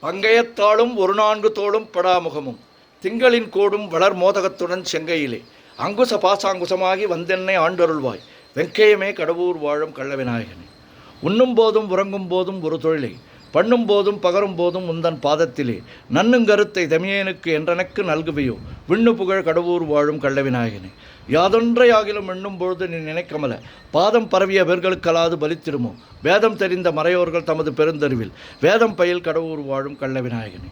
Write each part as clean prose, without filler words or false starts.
பங்கயத்தாலும் ஒரு நான்கு தோளும் படாமுகமும் திங்களின் கோடும் வளர் மோதகத்துடன் செங்கையிலே அங்குச பாசாங்குசமாகி வந்தென்னை ஆண்டருள்வாய் வெங்கையமே கடவுர் வாழும் கள்ளவிநாயகனே. உண்ணும் போதும் உறங்கும் போதும் ஒரு தொழிலை பண்ணும் போதும் பகரும் போதும் உந்தன் பாதத்திலே நன்னுங்கருத்தை தமியேனுக்கு என்றனக்கு நல்குவையோ விண்ணு புகழ் கடவுர் வாழும் கள்ளவிநாயகனே. யாதொன்றையாகிலும் எண்ணும் பொழுது நீ நினைக்கமல பாதம் பரவிய வேர்களுக்கலாது பலித்திருமோ வேதம் தெரிந்த மறையோர்கள் தமது பெருந்தறிவில் வேதம் பயில் கடவுர் வாழும் கள்ளவிநாயகனே.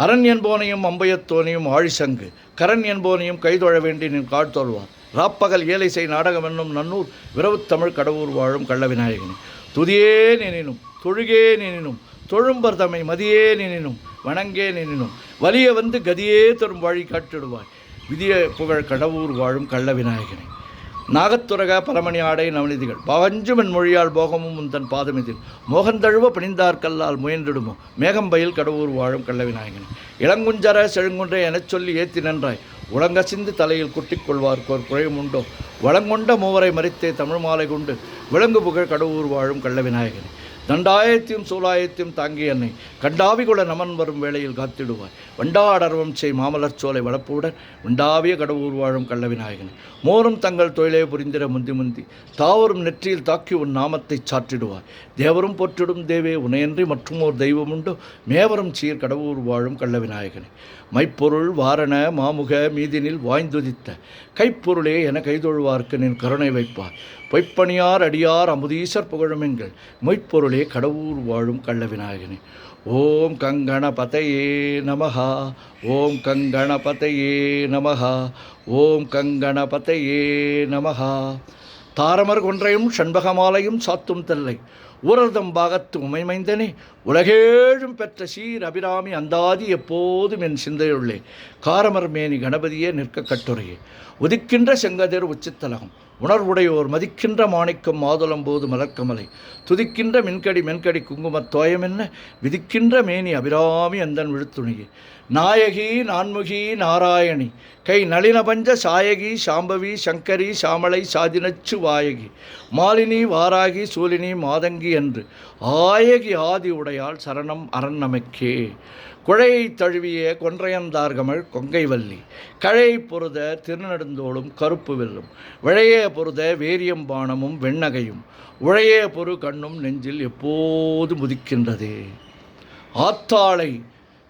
அரண் என்போனையும் அம்பயத்தோனையும் ஆழிசங்கு கரண் என்போனையும் கைதொழ வேண்டி நின் காட்தொழ்வார் ராப்பகல் ஏலை செய் நாடகம் என்னும் நன்னூர் விரவு தமிழ் கடவுர் வாழும் கள்ளவிநாயகனே. துதியே நினினும் தொழுகே நினினும் தொழும்பர் தம்மை மதியே நினினும் வணங்கே நினினும் வலிய வந்து கதியே தரும் வழி காட்டிடுவாய் விதிய புகழ் கடவுர் வாழும் கள்ளவிநாயகனே. நாகத்துரக பரமணி ஆடை நவநிதிகள் பாவஞ்சுமன் மொழியால் போகமும் உந்தன் பாதமிதில் மோகந்தழுவ பணிந்தார்கல்லால் முயன்றிடுமோ மேகம்பயில் கடவுர் வாழும் கள்ளவிநாயகனே. இளங்குஞ்சர செழுங்குன்றை எனச் சொல்லி ஏத்தி நன்றாய் உலங்கசிந்து தலையில் குட்டிக் கொள்வார்க்கோர் குறையும் உண்டோ வளங்கொண்ட மூவரை மறித்தே தமிழ் மாலை கொண்டு விலங்கு புகழ் கடவுர் வாழும் கள்ளவிநாயகனே. தண்டாயத்தையும் சூலாயத்தையும் தாங்கி என்னை கண்டாவிகுல நமன் வரும் வேளையில் காத்திடுவாய் வண்டாடர்வம் செய் மாமலர் சோலை வளப்புடன் உண்டாவிய கடவுர் வாழும் கள்ளவிநாயகனே. மோரும் தங்கள் தொழிலே புரிந்திட முந்தி முந்தி தாவரும் நெற்றியில் தாக்கி உன் நாமத்தை சாற்றிடுவாய் தேவரும் போற்றிடும் தேவே உனையன்றி மற்றும் ஓர் தெய்வம் உண்டு மேவரும் சீர் கடவுர் வாழும் கள்ளவிநாயகனே. மைப்பொருள் வாரண மாமுக மீதினில் வாய்ந்துதித்த கைப்பொருளே என கைதொழுவார்க்கு நின் கருணை வைப்பார் பொய்ப்பணியார் அடியார் அமுதீசர் புகழுமெங்கள் மொய்ப்பொருளே கடவுர் வாழும் கள்ளவிநாயகனே. ஓம் கங்கணபதையே நமஹா ஓம் கங்கணபதையே நமஹா ஓம் கங்கணபதையே நமஹா. தாரமர் கொன்றையும் ஷண்பகமாலையும் சாத்தும் தெல்லை ஊரர்தம் பாகத்து உமைமைந்தனே உலகேழும் பெற்ற சீர் அபிராமி அந்தாதி எப்போதும் என் சிந்தையுள்ளே காரமர் மேனி கணபதியே நிற்க கட்டுரையே உதிக்கின்ற செங்கதிர் உச்சித்தலகம் உணர்வுடையோர் மதிக்கின்ற மாணிக்கம் மாதுளம்போது மலர்க்கமலை துதிக்கின்ற மென்கடி குங்குமத் தோயமென்ன விதிக்கின்ற மேனி அபிராமி அந்தன் விழுத்துணியே. நாயகி நான்முகி நாராயணி கை நளினபஞ்ச சாயகி சாம்பவி சங்கரி சாமளை சாதினச்சு வாயகி மாலினி வாராகி சூலினி மாதங்கி என்று ஆயகி ஆதி உடையாள் சரணம் அரண்நமைக்கே. குழையை தழுவிய கொன்றையந்தார்கமள் கொங்கைவல்லி கழையை பொருத திருநெடுந்தோளும் கருப்பு வெல்லும் விழைய பொருத வேரியம்பானமும் வெண்ணகையும் உழைய பொரு கண்ணும் நெஞ்சில் எப்போது முதிக்கின்றதே. ஆத்தாளை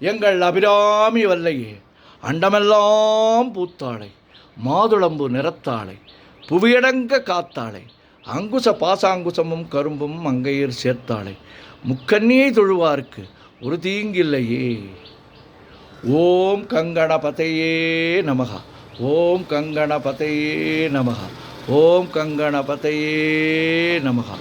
எங்கள் அபிராமி வல்லையே அண்டமெல்லாம் பூத்தாளை மாதுளம்பு நிறத்தாளை புவியடங்க காத்தாளை அங்குச பாசாங்குசமும் கரும்பும் அங்கையர் சேர்த்தாளை முக்கண்ணியை தொழுவார்க்கு ஒரு தீங்கில்லையே. ஓம் கங்கணபதையே நமஹா ஓம் கங்கணபதையே நமஹா ஓம் கங்கணபதையே நமஹா.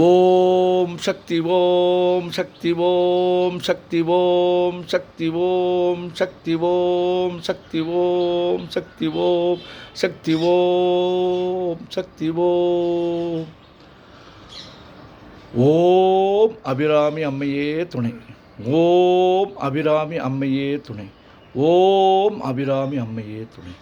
ஓம் சக்தி ஓம் சக்தி ஓம் சக்தி ஓம் சக்தி ஓம் சக்தி ஓம் சக்தி ஓம் சக்தி ஓம் சக்தி ஓம் சக்தி ஓம். ஓம் அபிராமி அம்மையே துணை ஓம் அபிராமி அம்மையே துணை ஓம் அபிராமி அம்மையே துணை.